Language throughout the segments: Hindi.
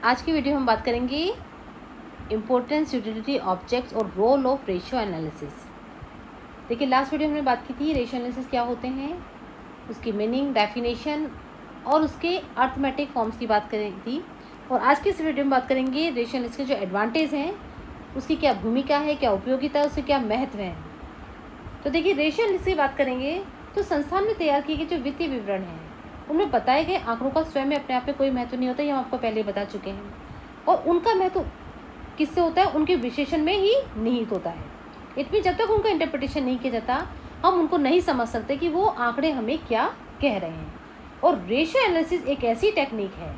आज की वीडियो हम बात करेंगे इम्पोर्टेंस, यूटिलिटी, ऑब्जेक्ट्स और रोल ऑफ रेशियो एनालिसिस। देखिए, लास्ट वीडियो में हमने बात की थी रेशियो एनालिसिस क्या होते हैं, उसकी मीनिंग, डेफिनेशन और उसके अर्थमेटिक फॉर्म्स की बात करी थी। और आज की इस वीडियो में बात करेंगे रेशियो एनालिसिस के जो एडवांटेज हैं, उसकी क्या भूमिका है, क्या उपयोगिता है, उसके क्या महत्व है। तो देखिए, रेशियो एनालिसिस की बात करेंगे तो संस्थान में तैयार किए गए जो वित्तीय विवरण हैं उनमें बताए गए आंकड़ों का स्वयं में अपने आप में कोई महत्व नहीं होता, ये हम आपको पहले बता चुके हैं। और उनका महत्व किससे होता है, उनके विशेषण में ही निहित होता है। इतनी जब तक उनका इंटरप्रिटेशन नहीं किया जाता, हम उनको नहीं समझ सकते कि वो आंकड़े हमें क्या कह रहे हैं। और रेशियो एनालिसिस एक ऐसी टेक्निक है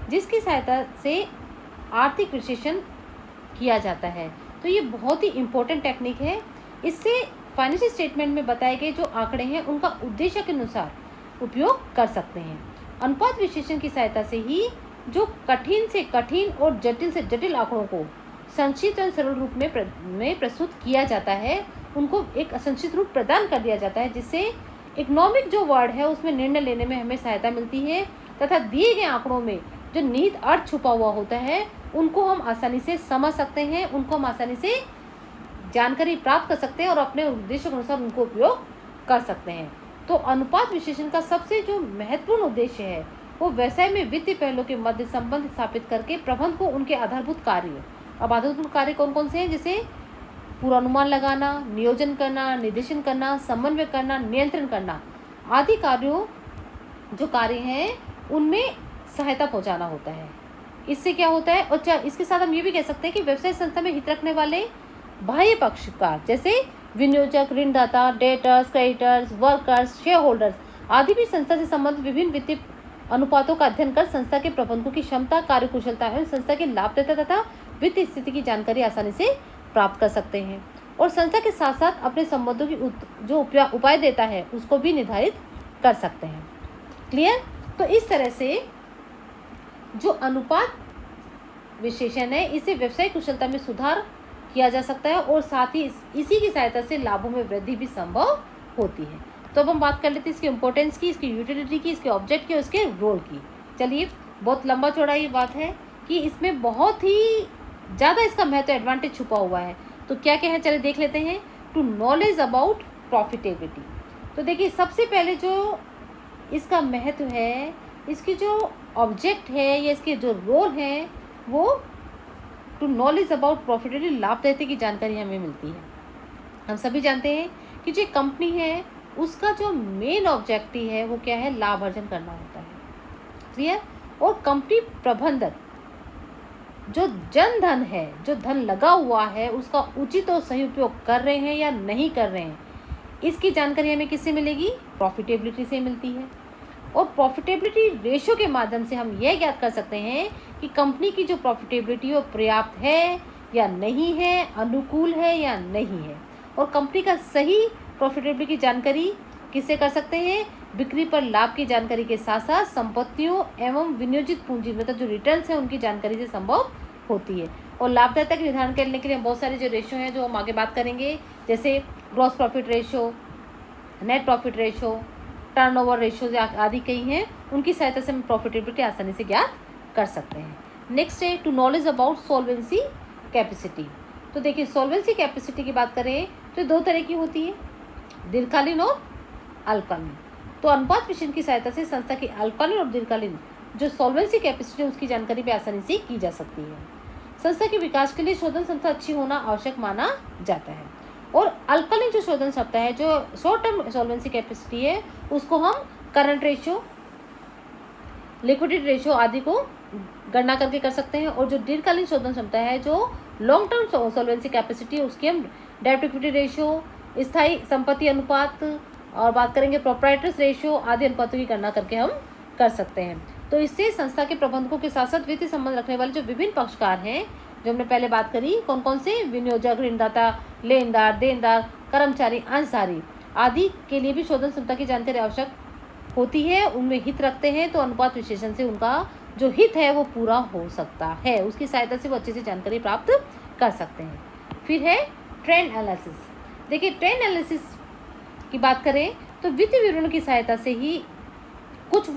जिसकी सहायता से आर्थिक विश्लेषण किया जाता है। तो ये बहुत ही इम्पोर्टेंट टेक्निक है। इससे फाइनेंशियल स्टेटमेंट में बताए गए जो आंकड़े हैं उनका उद्देश्य के अनुसार उपयोग कर सकते हैं। अनुपात विश्लेषण की सहायता से ही जो कठिन से कठिन और जटिल से जटिल आंकड़ों को संक्षिप्त और सरल रूप में प्रस्तुत किया जाता है, उनको एक संक्षिप्त रूप प्रदान कर दिया जाता है, जिससे इकोनॉमिक जो वर्ड है उसमें निर्णय लेने में हमें सहायता मिलती है तथा दिए गए आंकड़ों में जो निहित अर्थ छुपा हुआ होता है उनको हम आसानी से समझ सकते हैं, उनको हम आसानी से जानकारी प्राप्त कर सकते हैं और अपने उद्देश्य के अनुसार उनको उपयोग कर सकते हैं। तो अनुपात विश्लेषण का सबसे जो महत्वपूर्ण उद्देश्य है वो व्यवसाय में वित्तीय पहलों के मध्य संबंध स्थापित करके प्रबंध को उनके आधारभूत कार्य, अब आधारभूत कार्य कौन कौन से हैं, जैसे पूर्वानुमान लगाना, नियोजन करना, निर्देशन करना, समन्वय करना, नियंत्रण करना आदि कार्यों जो कार्य हैं उनमें सहायता पहुंचाना होता है। इससे क्या होता है, और इसके साथ हम ये भी कह सकते हैं कि व्यवसाय संस्था में हित रखने वाले बाह्य पक्षकार जैसे विनियोजक, ऋणदाता, debtors, creditors, workers, share holders आदि भी संस्था से संबंधित विभिन्न वित्तीय अनुपातों का अध्ययन कर संस्था के प्रबंधकों की क्षमता, कार्यकुशलता एवं संस्था की लाभप्रदता तथा वित्तीय स्थिति की जानकारी आसानी से प्राप्त कर सकते हैं। और संस्था के साथ साथ अपने संबंधों की जो उपाय देता है उसको भी निर्धारित कर सकते हैं। क्लियर? तो इस तरह से जो अनुपात विश्लेषण है इसे व्यवसायिक कुशलता में सुधार किया जा सकता है और साथ ही इसी की सहायता से लाभों में वृद्धि भी संभव होती है। तो अब हम बात कर लेते हैं इसकी इम्पोर्टेंस की, इसकी यूटिलिटी की, इसके ऑब्जेक्ट की और इसके रोल की। चलिए, बहुत लंबा चौड़ा ये बात है कि इसमें बहुत ही ज़्यादा इसका महत्व, एडवांटेज छुपा हुआ है। तो क्या क्या है, चलिए देख लेते हैं। To knowledge about profitability. तो देखिए, सबसे पहले जो इसका महत्व है, इसकी जो ऑब्जेक्ट है या इसके जो रोल हैं वो टू नॉलेज अबाउट प्रॉफिटेबिलिटी, लाभदायिता की जानकारी हमें मिलती है। हम सभी जानते हैं कि जो कंपनी है उसका जो मेन ऑब्जेक्टिव है वो क्या है, लाभ अर्जन करना होता है। क्लियर? और कंपनी प्रबंधक जो जनधन है, जो धन लगा हुआ है, उसका उचित और सही उपयोग कर रहे हैं या नहीं कर रहे हैं, इसकी जानकारी हमें किससे मिलेगी, प्रॉफिटेबिलिटी से मिलती है। और प्रॉफिटेबिलिटी रेशियो के माध्यम से हम यह ज्ञात कर सकते हैं कि कंपनी की जो प्रॉफिटेबिलिटी वो पर्याप्त है या नहीं है, अनुकूल है या नहीं है। और कंपनी का सही प्रॉफिटेबिलिटी की जानकारी किससे कर सकते हैं, बिक्री पर लाभ की जानकारी के साथ साथ संपत्तियों एवं विनियोजित पूंजी मतलब जो रिटर्न्स हैं उनकी जानकारी से संभव होती है। और लाभदायिता के निर्धारण करने के लिए बहुत सारे जो रेशियो हैं जो हम आगे बात करेंगे, जैसे gross profit ratio, net profit ratio, turnover ratio आदि कई हैं, उनकी सहायता से हम प्रॉफिटेबिलिटी आसानी से ज्ञात कर सकते हैं। नेक्स्ट है to knowledge about solvency capacity. तो देखिए, सॉल्वेंसी कैपेसिटी की बात करें तो दो तरह की होती है, दीर्घकालीन और अल्पकालीन। तो अनुपात विश्लेषण की सहायता से संस्था की अल्पकालीन और दीर्घकालीन जो सॉल्वेंसी कैपेसिटी है उसकी जानकारी भी आसानी से की जा सकती है। संस्था के विकास के लिए शोधन क्षमता अच्छी होना आवश्यक माना जाता है। और अल्पकालीन जो शोधन क्षमता है, जो शॉर्ट टर्म सॉल्वेंसी कैपेसिटी है, उसको हम करंट रेशियो, लिक्विडिटी रेशियो आदि को गणना करके कर सकते हैं। और जो दीर्घकालीन शोधन क्षमता है, जो लॉन्ग टर्म सॉल्वेंसी कैपेसिटी है, उसकी हम डेब्ट इक्विटी रेशियो, स्थायी संपत्ति अनुपात और बात करेंगे प्रोप्राइटर्स रेशियो आदि अनुपातों की गणना करके हम कर सकते हैं। तो इससे संस्था के प्रबंधकों के साथ साथ वित्तीय संबंध रखने वाले जो विभिन्न पक्षकार हैं, जो हमने पहले बात करी, कौन कौन से, विनियोजक, ऋणदाता, लेनदार, देनदार, कर्मचारी, अंशधारी आदि के लिए भी शोधन क्षमता की जानकारी आवश्यक होती है, उनमें हित रखते हैं। तो अनुपात विश्लेषण से उनका जो हित है वो पूरा हो सकता है, उसकी सहायता से वो अच्छे से जानकारी प्राप्त कर सकते हैं। फिर है ट्रेंड एनालिसिस। देखिए, ट्रेंड एनालिसिस की बात करें तो वित्तीय विवरण की सहायता से ही कुछ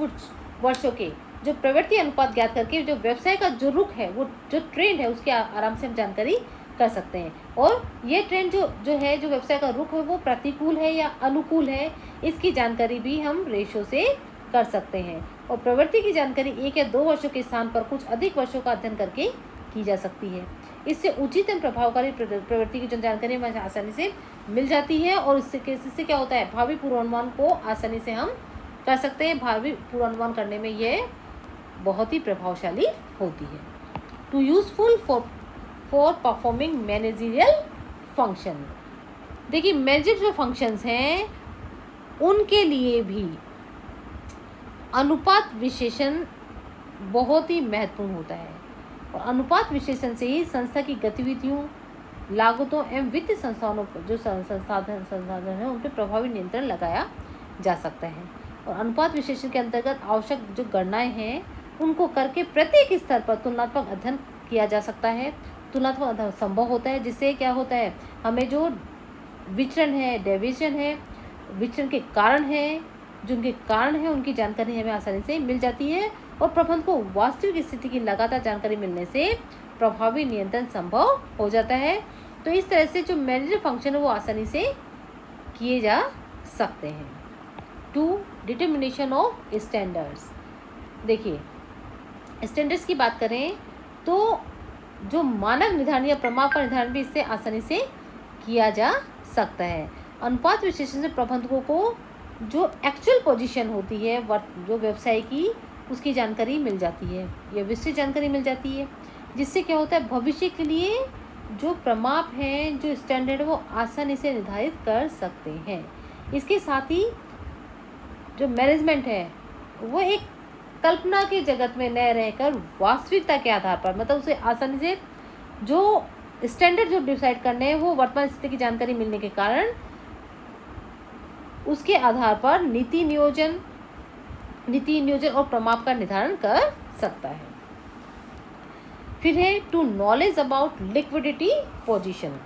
वर्षों के जो प्रवृत्ति अनुपात ज्ञात करके जो व्यवसाय का जो रुख है, वो जो ट्रेंड है, उसकी आराम से हम जानकारी कर सकते हैं। और ये ट्रेंड जो है, जो व्यवसाय का रुख है, वो प्रतिकूल है या अनुकूल है, इसकी जानकारी भी हम रेशो से कर सकते हैं। और प्रवृत्ति की जानकारी 1 या 2 वर्षों के स्थान पर कुछ अधिक वर्षों का अध्ययन करके की जा सकती है। इससे उचित एवं प्रभावकारी प्रवृत्ति की जो जानकारी हमें आसानी से मिल जाती है, और इससे क्या होता है, भावी पूर्वानुमान को आसानी से हम कर सकते हैं। भावी पूर्वानुमान करने में ये बहुत ही प्रभावशाली होती है। To useful for performing managerial function. देखिए, मैनेजर जो फंक्शंस हैं उनके लिए भी अनुपात विश्लेषण बहुत ही महत्वपूर्ण होता है। और अनुपात विश्लेषण से ही संस्था की गतिविधियों, लागतों एवं वित्तीय संस्थानों पर जो संसाधन है उन पर प्रभावी नियंत्रण लगाया जा सकता है। और अनुपात विश्लेषण के अंतर्गत आवश्यक जो गणनाएं हैं उनको करके प्रत्येक स्तर पर तुलनात्मक अध्ययन किया जा सकता है। तुलनात्मक अध्ययन संभव होता है, जिससे क्या होता है, हमें जो विचरण है, डेविएशन है, विचरण के कारण है, जो उनके कारण है उनकी जानकारी हमें आसानी से मिल जाती है। और प्रबंधन को वास्तविक स्थिति की लगातार जानकारी मिलने से प्रभावी नियंत्रण संभव हो जाता है। तो इस तरह से जो मैनेजर फंक्शन है वो आसानी से किए जा सकते हैं। 2. Determination of standards. देखिए, स्टैंडर्ड्स की बात करें तो जो मानक निर्धारण या प्रमाप का निर्धारण भी इससे आसानी से किया जा सकता है। अनुपात विश्लेषण से प्रबंधकों को जो एक्चुअल पोजीशन होती है जो व्यवसाय की, उसकी जानकारी मिल जाती है, या विस्तृत जानकारी मिल जाती है, जिससे क्या होता है, भविष्य के लिए जो प्रमाप हैं, जो स्टैंडर्ड, वो आसानी से निर्धारित कर सकते हैं। इसके साथ ही जो मैनेजमेंट है वो एक कल्पना के जगत में न रहकर वास्तविकता के आधार पर, मतलब उसे आसानी से जो स्टैंडर्ड जो डिसाइड करने हैं वो वर्तमान स्थिति की जानकारी मिलने के कारण उसके आधार पर नीति नियोजन और प्रमाप का निर्धारण कर सकता है। फिर है to knowledge about liquidity position.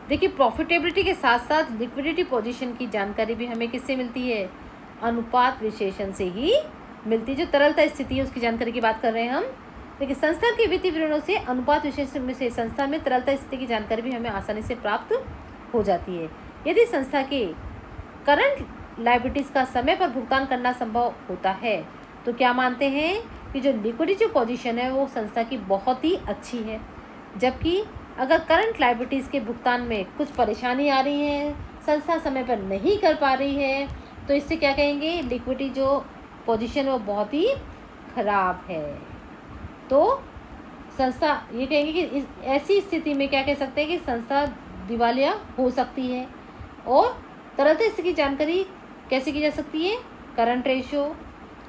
देखिए, प्रॉफिटेबिलिटी के साथ साथ लिक्विडिटी पोजीशन की जानकारी भी हमें किससे मिलती है, अनुपात विश्लेषण से ही मिलती है। जो तरलता स्थिति है उसकी जानकारी की बात कर रहे हैं हम। देखिए, संस्था के वित्तीय विवरणों से अनुपात विश्लेषण में से संस्था में तरलता स्थिति की जानकारी भी हमें आसानी से प्राप्त हो जाती है। यदि संस्था के करंट लायबिलिटीज़ का समय पर भुगतान करना संभव होता है तो क्या मानते हैं कि जो लिक्विडिटी पोजीशन है वो संस्था की बहुत ही अच्छी है। जबकि अगर करंट लायबिलिटीज़ के भुगतान में कुछ परेशानी आ रही है, संस्था समय पर नहीं कर पा रही है, तो इससे क्या कहेंगे, लिक्विडिटी जो पोजीशन है वो बहुत ही खराब है। तो संस्था ये कहेंगे कि ऐसी स्थिति में क्या कह सकते हैं कि संस्था दिवालिया हो सकती है। और तरलता स्थिति की जानकारी कैसे की जा सकती है, करंट रेशो,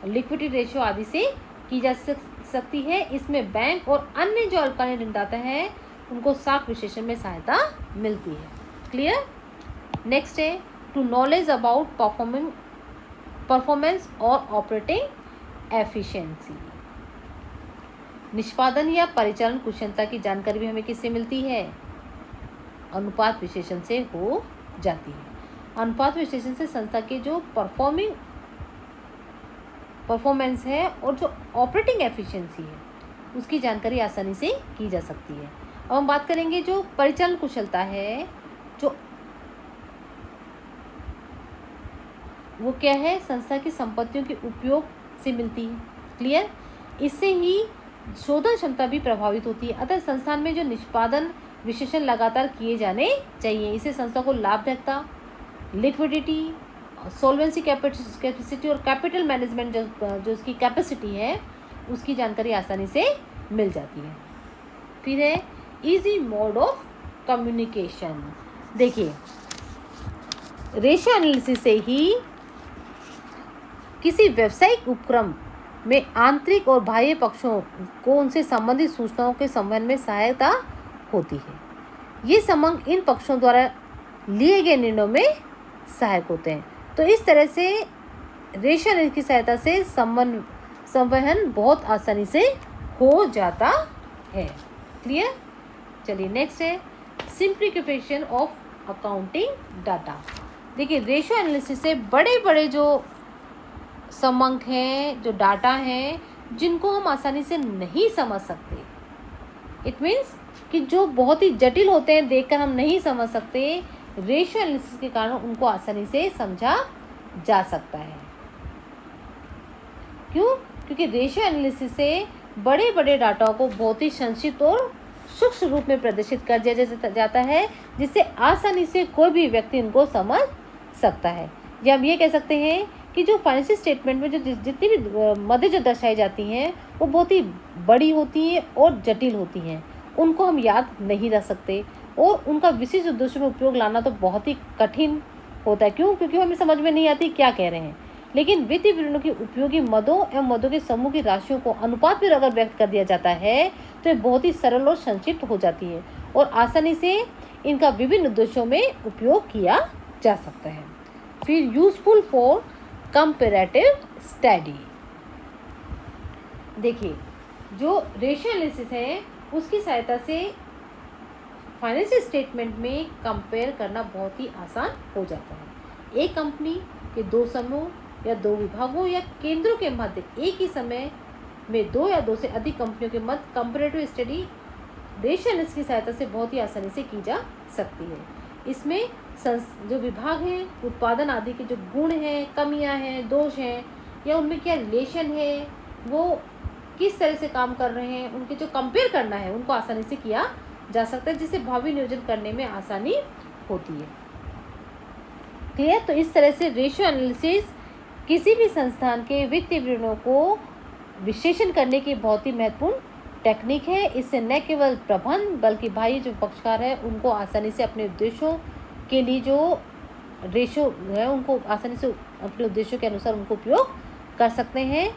लिक्विडिटी रेशो आदि से की जा सकती है। इसमें बैंक और अन्य जो अल्पकालीन ऋणदाता है उनको साख विश्लेषण में सहायता मिलती है। क्लियर। नेक्स्ट है टू नॉलेज अबाउट परफॉर्मेंस और ऑपरेटिंग एफिशिएंसी। निष्पादन या परिचालन कुशलता की जानकारी भी हमें किससे मिलती है, अनुपात विश्लेषण से हो जाती है। अनुपात विश्लेषण से संस्था के जो परफॉर्मेंस है और जो ऑपरेटिंग एफिशिएंसी है उसकी जानकारी आसानी से की जा सकती है। अब हम बात करेंगे जो परिचालन कुशलता है, जो वो क्या है, संस्था की संपत्तियों के उपयोग से मिलती है। क्लियर। इससे ही शोधन क्षमता भी प्रभावित होती है। अतः संस्थान में जो निष्पादन विश्लेषण लगातार किए जाने चाहिए। इससे संस्था को लाभदायकता, लिक्विडिटी, सोल्वेंसी कैपेसिटी और कैपिटल मैनेजमेंट जो उसकी कैपेसिटी है उसकी जानकारी आसानी से मिल जाती है। फिर है इजी मोड ऑफ कम्युनिकेशन। देखिए, रेशियो एनालिसिस से ही किसी व्यावसायिक उपक्रम में आंतरिक और बाह्य पक्षों को उनसे संबंधित सूचनाओं के संवहन में सहायता होती है। ये संबंध इन पक्षों द्वारा लिए गए निर्णयों में सहायक होते हैं। तो इस तरह से रेशियो एनालिसिस की सहायता से संवहन बहुत आसानी से हो जाता है। क्लियर। चलिए नेक्स्ट है सिंप्लीफिकेशन ऑफ अकाउंटिंग डाटा। देखिए, रेशियो एनालिसिस से बड़े बड़े जो समंक हैं, जो डाटा हैं, जिनको हम आसानी से नहीं समझ सकते। इट मीन्स कि जो बहुत ही जटिल होते हैं, देखकर हम नहीं समझ सकते, रेशियो एनालिसिस के कारण उनको आसानी से समझा जा सकता है। क्यों? क्योंकि रेशियो एनालिसिस से बड़े बड़े डाटा को बहुत ही संक्षिप्त और सूक्ष्म रूप में प्रदर्शित कर दिया जाता है, जिससे आसानी से कोई भी व्यक्ति इनको समझ सकता है। या हम ये कह सकते हैं कि जो फाइनेंशियल स्टेटमेंट में जो जितनी भी मदें जो दर्शाई जाती हैं, वो बहुत ही बड़ी होती हैं और जटिल होती हैं। उनको हम याद नहीं रख सकते और उनका विशिष्ट उद्देश्यों में उपयोग लाना तो बहुत ही कठिन होता है। क्यों? क्योंकि हमें समझ में नहीं आती क्या कह रहे हैं। लेकिन वित्तीय विवरणों की उपयोगी मदों एवं मदों के समूह की राशियों को अनुपात में अगर व्यक्त कर दिया जाता है तो ये बहुत ही सरल और संक्षिप्त हो जाती है और आसानी से इनका विभिन्न उद्देश्यों में उपयोग किया जा सकता है। फिर यूजफुल फॉर कंपैरेटिव स्टडी। देखिए, जो रेशियो एनालिसिस है उसकी सहायता से फाइनेंशियल स्टेटमेंट में कंपेयर करना बहुत ही आसान हो जाता है। एक कंपनी के दो समूह या दो विभागों या केंद्रों के मध्य एक ही समय में दो या दो से अधिक कंपनियों के मध्य कंपैरेटिव स्टडी रेशियो एनालिसिस की सहायता से बहुत ही आसानी से की जा सकती है। इसमें जो विभाग हैं, उत्पादन आदि के जो गुण हैं, कमियां हैं, दोष हैं या उनमें क्या रिलेशन है, वो किस तरह से काम कर रहे हैं, उनके जो कंपेयर करना है उनको आसानी से किया जा सकता है, जिससे भावी नियोजन करने में आसानी होती है। क्लियर? तो इस तरह से रेशियो एनालिसिस किसी भी संस्थान के वित्तीय विवरणों को विश्लेषण करने की बहुत ही महत्वपूर्ण टेक्निक है। इससे न केवल प्रबंधन बल्कि बाह्य जो पक्षकार है उनको आसानी से अपने उद्देश्यों के लिए जो रेशियो है उनको आसानी से अपने उद्देश्यों के अनुसार उनको उपयोग कर सकते हैं